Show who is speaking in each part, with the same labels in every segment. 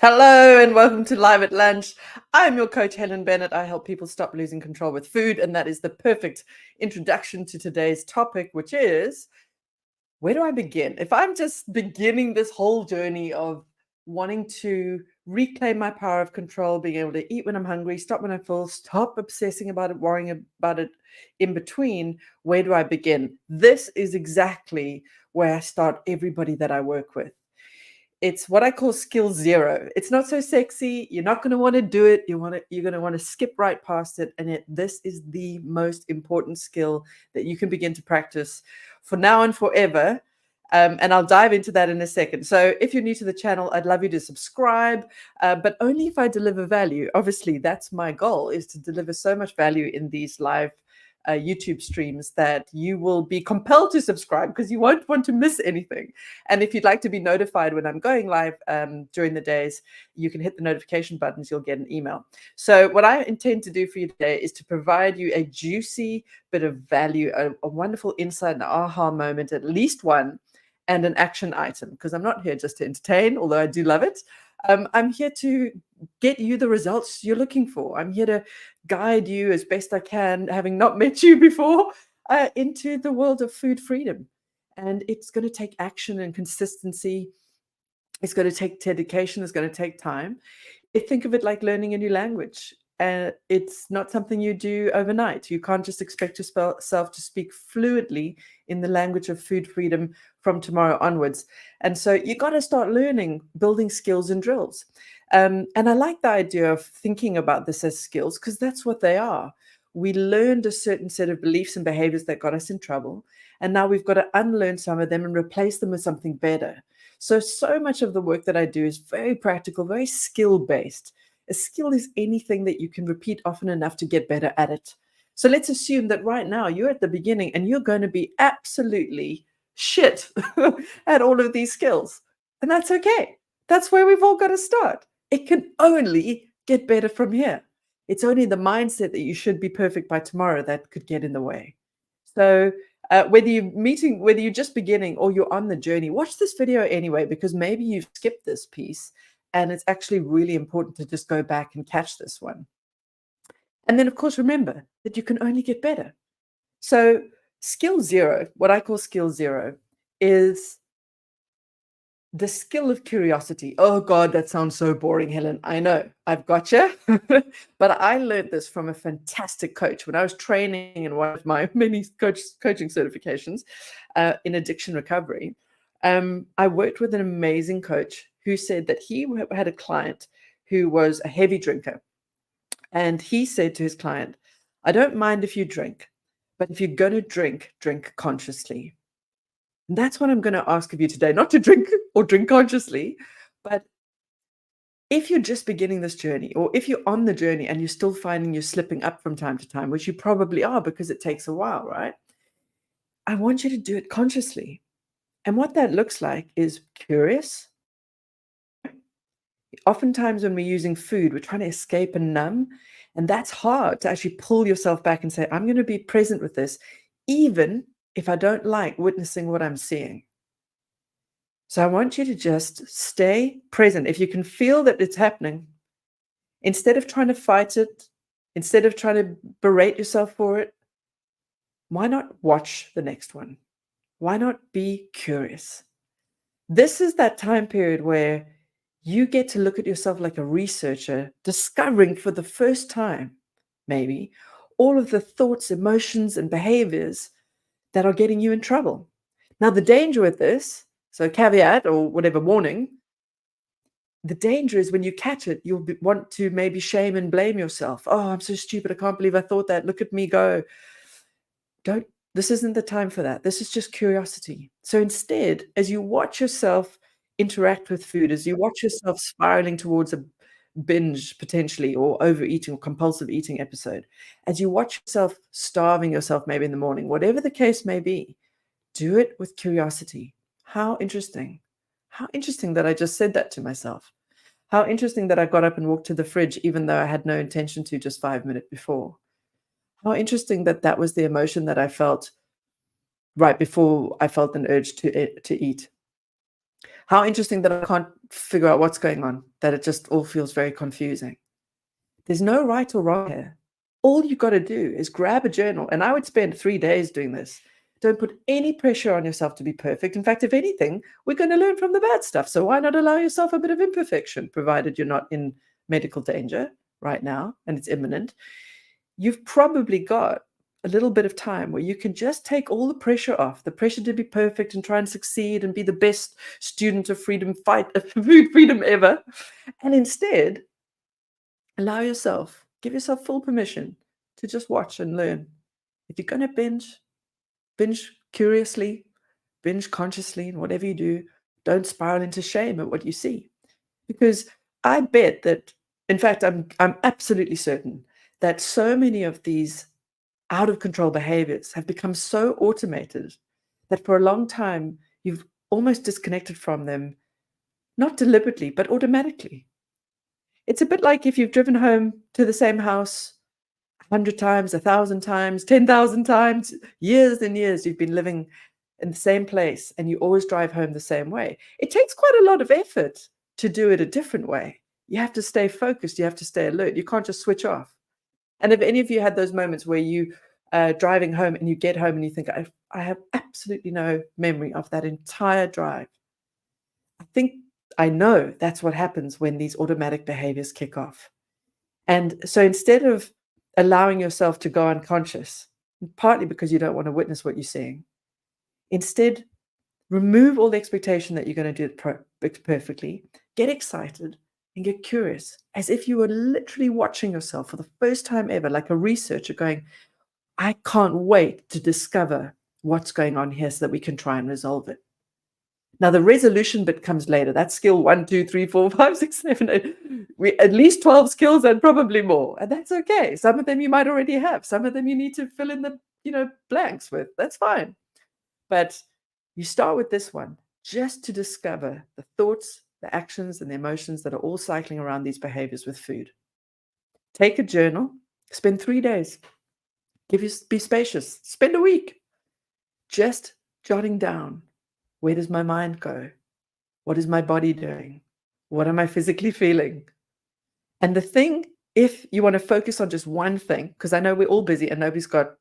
Speaker 1: Hello and welcome to Live at Lunch. I'm your coach, Helen Bennett. I help people stop losing control with food, and that is the perfect introduction to today's topic, which is where do I begin? If I'm just beginning this whole journey of wanting to reclaim my power of control, being able to eat when I'm hungry, stop when I'm full, stop obsessing about it, worrying about it in between, where do I begin? This is exactly where I start everybody that I work with. It's what I call skill zero. It's not so sexy. You're not going to want to do it. You're going to want to skip right past it. And yet this is the most important skill that you can begin to practice for now and forever. And I'll dive into that in a second. So if you're new to the channel, I'd love you to subscribe, but only if I deliver value. Obviously, that's my goal, is to deliver so much value in these live YouTube streams that you will be compelled to subscribe because you won't want to miss anything. And if you'd like to be notified when I'm going live during the days, you can hit the notification buttons. You'll get an email. So what I intend to do for you today is to provide you a juicy bit of value, a wonderful insight, an aha moment, at least one, and an action item, because I'm not here just to entertain, although I do love it. I'm here to get you the results you're looking for. I'm here to guide you as best I can, having not met you before, into the world of food freedom. And it's going to take action and consistency. It's going to take dedication. It's going to take time. Think of it like learning a new language. It's not something you do overnight. You can't just expect yourself to speak fluently in the language of food freedom from tomorrow onwards. And so you got to start learning, building skills and drills. And I like the idea of thinking about this as skills because that's what they are. We learned a certain set of beliefs and behaviors that got us in trouble. And now we've got to unlearn some of them and replace them with something better. So much of the work that I do is very practical, very skill-based. A skill is anything that you can repeat often enough to get better at it. So let's assume that right now you're at the beginning and you're going to be absolutely shit at all of these skills. And that's okay. That's where we've all got to start. It can only get better from here. It's only the mindset that you should be perfect by tomorrow that could get in the way. So whether you're just beginning or you're on the journey, watch this video anyway, because maybe you've skipped this piece and it's actually really important to just go back and catch this one. And then, of course, remember that you can only get better. So skill zero, what I call skill zero, is the skill of curiosity. Oh God, that sounds so boring, Helen. I know, I've got you. But I learned this from a fantastic coach when I was training in one of my many coaching certifications in addiction recovery. I worked with an amazing coach who said that he had a client who was a heavy drinker. And he said to his client, I don't mind if you drink, but if you're going to drink, drink consciously. And that's what I'm going to ask of you today, not to drink or drink consciously, but if you're just beginning this journey, or if you're on the journey and you're still finding you're slipping up from time to time, which you probably are because it takes a while, right? I want you to do it consciously. And what that looks like is curious. Oftentimes when we're using food, we're trying to escape and numb. And that's hard to actually pull yourself back and say, I'm going to be present with this, even if I don't like witnessing what I'm seeing. So I want you to just stay present. If you can feel that it's happening, instead of trying to fight it, instead of trying to berate yourself for it, why not watch the next one? Why not be curious? This is that time period where you get to look at yourself like a researcher, discovering for the first time, maybe, all of the thoughts, emotions, and behaviors that are getting you in trouble. Now, the danger with this, so caveat or whatever warning, the danger is when you catch it, you'll want to maybe shame and blame yourself. Oh, I'm so stupid. I can't believe I thought that. Look at me go. This isn't the time for that. This is just curiosity. So instead, as you watch yourself interact with food, as you watch yourself spiraling towards a binge potentially, or overeating or compulsive eating episode, as you watch yourself starving yourself maybe in the morning, whatever the case may be, do it with curiosity. How interesting. How interesting that I just said that to myself. How interesting that I got up and walked to the fridge, even though I had no intention to just 5 minutes before. How interesting that that was the emotion that I felt right before I felt an urge to eat. How interesting that I can't figure out what's going on, that it just all feels very confusing. There's no right or wrong here. All you got to do is grab a journal, and I would spend 3 days doing this. Don't put any pressure on yourself to be perfect. In fact, if anything, we're going to learn from the bad stuff. So why not allow yourself a bit of imperfection, provided you're not in medical danger right now and it's imminent. You've probably got a little bit of time where you can just take all the pressure off, the pressure to be perfect and try and succeed and be the best student of freedom, fight food freedom ever. And instead, allow yourself, give yourself full permission to just watch and learn. If you're going to binge curiously, binge consciously, and whatever you do, don't spiral into shame at what you see. Because I bet that, in fact, I'm absolutely certain that so many of these out of control behaviors have become so automated that for a long time you've almost disconnected from them, not deliberately, but automatically. It's a bit like if you've driven home to the same house 100 times, 1,000 times, 10,000 times, years and years you've been living in the same place and you always drive home the same way. It takes quite a lot of effort to do it a different way. You have to stay focused. You have to stay alert. You can't just switch off. And if any of you had those moments where you driving home and you get home and you think, I have absolutely no memory of that entire drive. I know that's what happens when these automatic behaviors kick off. And so instead of allowing yourself to go unconscious, partly because you don't want to witness what you're seeing, instead, remove all the expectation that you're going to do it perfectly, get excited, and get curious, as if you were literally watching yourself for the first time ever, like a researcher going, I can't wait to discover what's going on here so that we can try and resolve it. Now, the resolution bit comes later. That's skill 1, 2, 3, 4, 5, 6, 7, 8. At least 12 skills and probably more. And that's okay. Some of them you might already have. Some of them you need to fill in the blanks with. That's fine. But you start with this one just to discover the thoughts, the actions, and the emotions that are all cycling around these behaviors with food. Take a journal. Spend 3 days. Be spacious. Spend a week just jotting down. Where does my mind go? What is my body doing? What am I physically feeling? And the thing, if you want to focus on just one thing, because I know we're all busy and nobody's got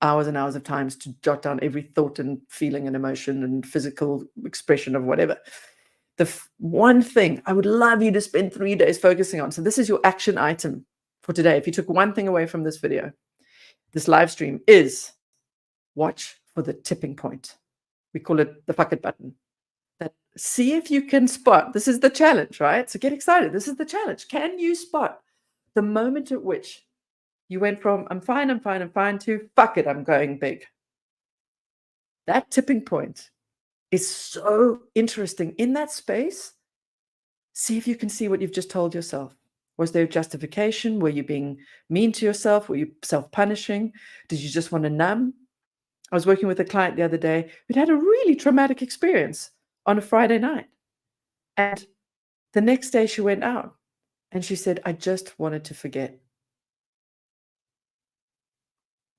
Speaker 1: hours and hours of times to jot down every thought and feeling and emotion and physical expression of whatever. The one thing I would love you to spend 3 days focusing on. So this is your action item for today. If you took one thing away from this video, this live stream, is watch for the tipping point. We call it the fuck it button. See if you can spot. This is the challenge, right? So get excited. This is the challenge. Can you spot the moment at which you went from I'm fine, to fuck it, I'm going big? That tipping point is so interesting. In that space, see if you can see what you've just told yourself. Was there justification? Were you being mean to yourself? Were you self-punishing? Did you just want to numb? I was working with a client the other day who'd had a really traumatic experience on a Friday night. And the next day she went out and she said, I just wanted to forget.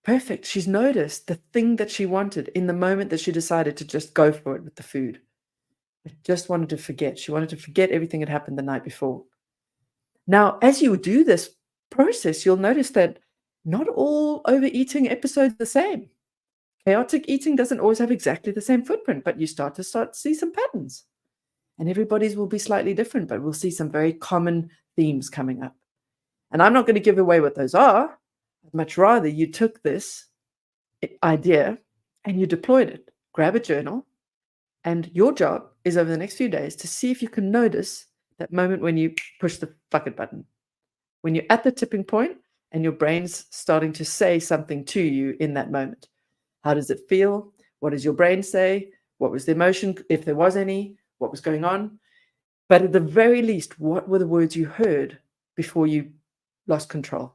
Speaker 1: Perfect. She's noticed the thing that she wanted in the moment that she decided to just go for it with the food. I just wanted to forget. She wanted to forget everything that happened the night before. Now, as you do this process, you'll notice that not all overeating episodes are the same. Chaotic eating doesn't always have exactly the same footprint, but you start to see some patterns. And everybody's will be slightly different, but we'll see some very common themes coming up. And I'm not going to give away what those are. I'd much rather you took this idea and you deployed it. Grab a journal, and your job is over the next few days to see if you can notice that moment when you push the fuck it button. When you're at the tipping point and your brain's starting to say something to you in that moment. How does it feel? What does your brain say? What was the emotion, if there was any? What was going on? But at the very least, what were the words you heard before you lost control?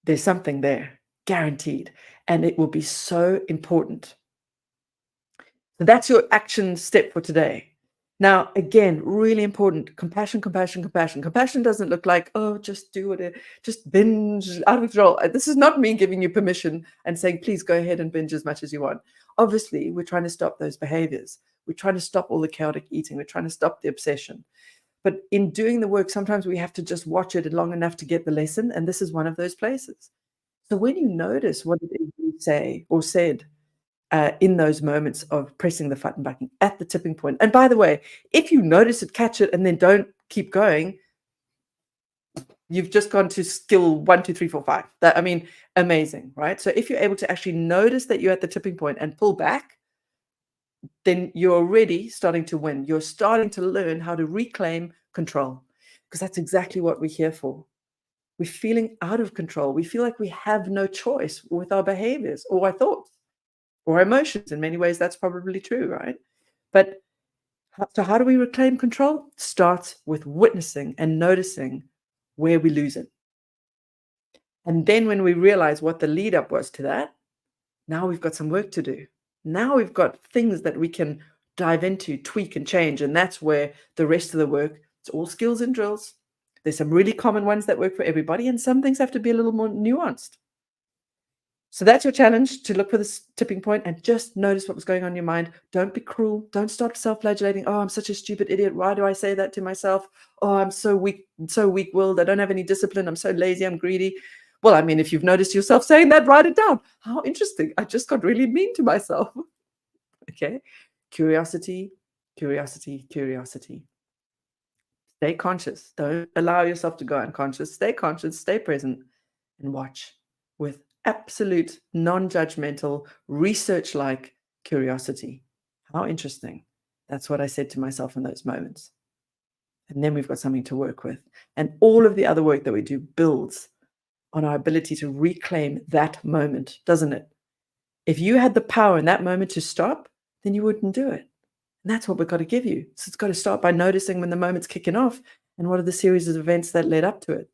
Speaker 1: There's something there, guaranteed. And it will be so important. So that's your action step for today. Now, again, really important, compassion, compassion, compassion. Compassion doesn't look like, oh, just do it, just binge out of control. This is not me giving you permission and saying, please go ahead and binge as much as you want. Obviously, we're trying to stop those behaviors. We're trying to stop all the chaotic eating. We're trying to stop the obsession. But in doing the work, sometimes we have to just watch it long enough to get the lesson. And this is one of those places. So when you notice what it is you say or said, in those moments of pressing the button at the tipping point. And by the way, if you notice it, catch it, and then don't keep going, you've just gone to skill 1, 2, 3, 4, 5. That, I mean, amazing, right? So if you're able to actually notice that you're at the tipping point and pull back, then you're already starting to win. You're starting to learn how to reclaim control, because that's exactly what we're here for. We're feeling out of control. We feel like we have no choice with our behaviors or our thoughts or emotions. In many ways, that's probably true, right? But so how do we reclaim control? Starts with witnessing and noticing where we lose it. And then when we realize what the lead up was to that, now we've got some work to do. Now we've got things that we can dive into, tweak and change. And that's where the rest of the work, it's all skills and drills. There's some really common ones that work for everybody, and some things have to be a little more nuanced. So that's your challenge, to look for this tipping point and just notice what was going on in your mind. Don't be cruel. Don't start self-flagellating. Oh, I'm such a stupid idiot. Why do I say that to myself? Oh, I'm so weak-willed. I don't have any discipline. I'm so lazy. I'm greedy. Well, I mean, if you've noticed yourself saying that, write it down. How interesting. I just got really mean to myself. Okay. Curiosity, curiosity, curiosity. Stay conscious. Don't allow yourself to go unconscious. Stay conscious, stay present, and watch with absolute non-judgmental, research-like curiosity. How interesting. That's what I said to myself in those moments. And then we've got something to work with. And all of the other work that we do builds on our ability to reclaim that moment, doesn't it? If you had the power in that moment to stop, then you wouldn't do it. And that's what we've got to give you. So it's got to start by noticing when the moment's kicking off and what are the series of events that led up to it.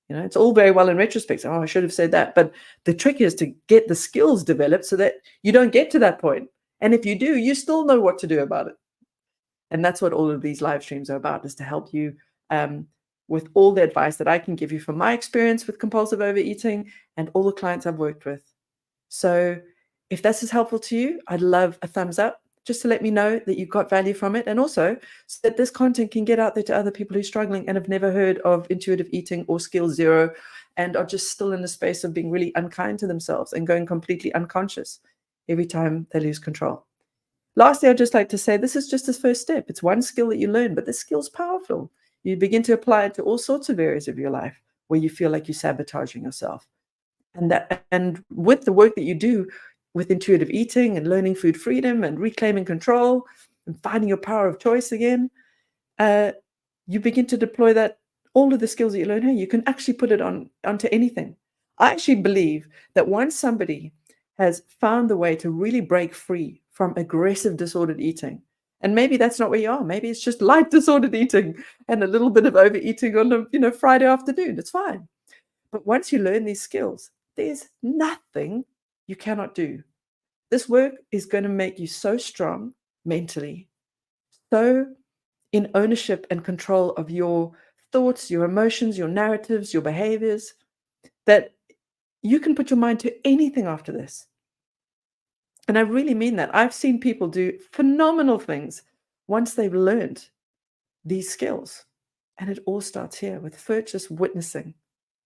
Speaker 1: You know, it's all very well in retrospect. Oh, I should have said that. But the trick is to get the skills developed so that you don't get to that point. And if you do, you still know what to do about it. And that's what all of these live streams are about, is to help you with all the advice that I can give you from my experience with compulsive overeating and all the clients I've worked with. So if this is helpful to you, I'd love a thumbs up, just to let me know that you got value from it, and also so that this content can get out there to other people who are struggling and have never heard of intuitive eating or skill zero and are just still in the space of being really unkind to themselves and going completely unconscious every time they lose control. Lastly, I'd just like to say this is just the first step. It's one skill that you learn, but this skill's powerful. You begin to apply it to all sorts of areas of your life where you feel like you're sabotaging yourself. And with the work that you do with intuitive eating and learning food freedom and reclaiming control and finding your power of choice again, you begin to deploy that, all of the skills that you learn here, you can actually put it onto anything. I actually believe that once somebody has found the way to really break free from aggressive disordered eating, and maybe that's not where you are, maybe it's just light disordered eating and a little bit of overeating on a Friday afternoon, it's fine. But once you learn these skills, there's nothing you cannot do. This work is going to make you so strong mentally, so in ownership and control of your thoughts, your emotions, your narratives, your behaviors, that you can put your mind to anything after this. And I really mean that. I've seen people do phenomenal things once they've learned these skills. And it all starts here with first just witnessing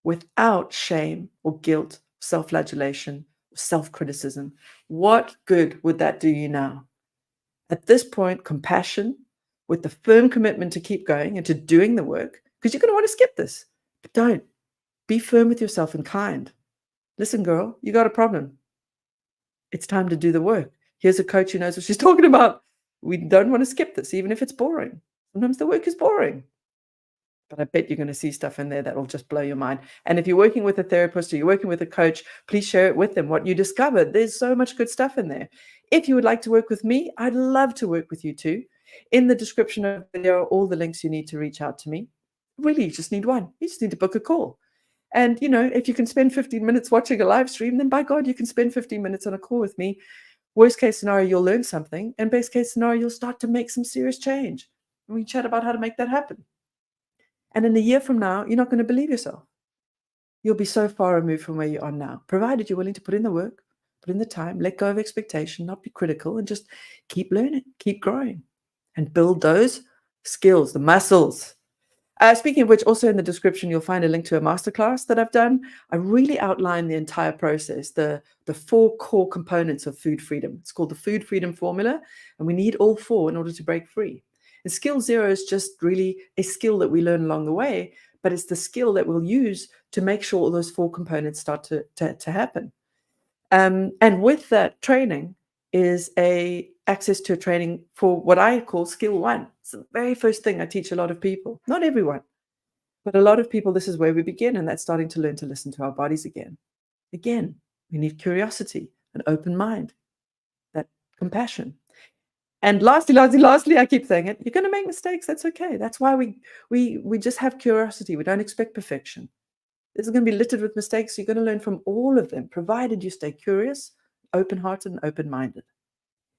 Speaker 1: without shame or guilt, self-flagellation, self-criticism. What good would that do you now? At this point, compassion with the firm commitment to keep going and to doing the work, because you're going to want to skip this, but don't. Be firm with yourself and kind. Listen, girl, you got a problem. It's time to do the work. Here's a coach who knows what she's talking about. We don't want to skip this, even if it's boring. Sometimes the work is boring. But I bet you're going to see stuff in there that will just blow your mind. And if you're working with a therapist or you're working with a coach, please share it with them, what you discovered. There's so much good stuff in there. If you would like to work with me, I'd love to work with you too. In the description of the video are all the links you need to reach out to me. Really, you just need one. You just need to book a call. And, if you can spend 15 minutes watching a live stream, then by God, you can spend 15 minutes on a call with me Worst case scenario, you'll learn something. And best case scenario, you'll start to make some serious change. And we chat about how to make that happen. And in a year from now, you're not going to believe yourself. You'll be so far removed from where you are now, provided you're willing to put in the work, put in the time, let go of expectation, not be critical, and just keep learning, keep growing, and build those skills, the muscles. Speaking of which, also in the description, you'll find a link to a masterclass that I've done. I really outline the entire process, the 4 core components of food freedom. It's called the Food Freedom Formula, and we need all 4 in order to break free. And skill 0 is just really a skill that we learn along the way, but it's the skill that we'll use to make sure all those 4 components start to happen. And with that training is access to a training for what I call skill 1. It's the very first thing I teach a lot of people, not everyone, but a lot of people. This is where we begin, and that's starting to learn to listen to our bodies again. Again, we need curiosity, an open mind, that compassion. And lastly, I keep saying it, you're going to make mistakes. That's okay. That's why we just have curiosity. We don't expect perfection. This is going to be littered with mistakes. You're going to learn from all of them, provided you stay curious, open-hearted, and open-minded.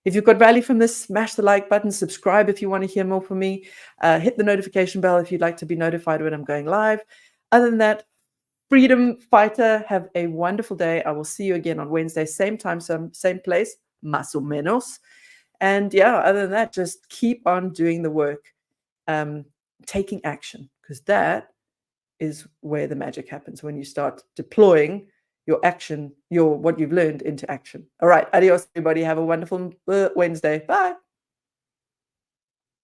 Speaker 1: If you've got value from this, smash the like button, subscribe if you want to hear more from me, hit the notification bell if you'd like to be notified when I'm going live. Other than that, freedom fighter, have a wonderful day. I will see you again on Wednesday, same time, same place, más o menos. And yeah, other than that, just keep on doing the work, taking action, because that is where the magic happens, when you start deploying your action, what you've learned into action. All right. Adios, everybody. Have a wonderful Wednesday. Bye.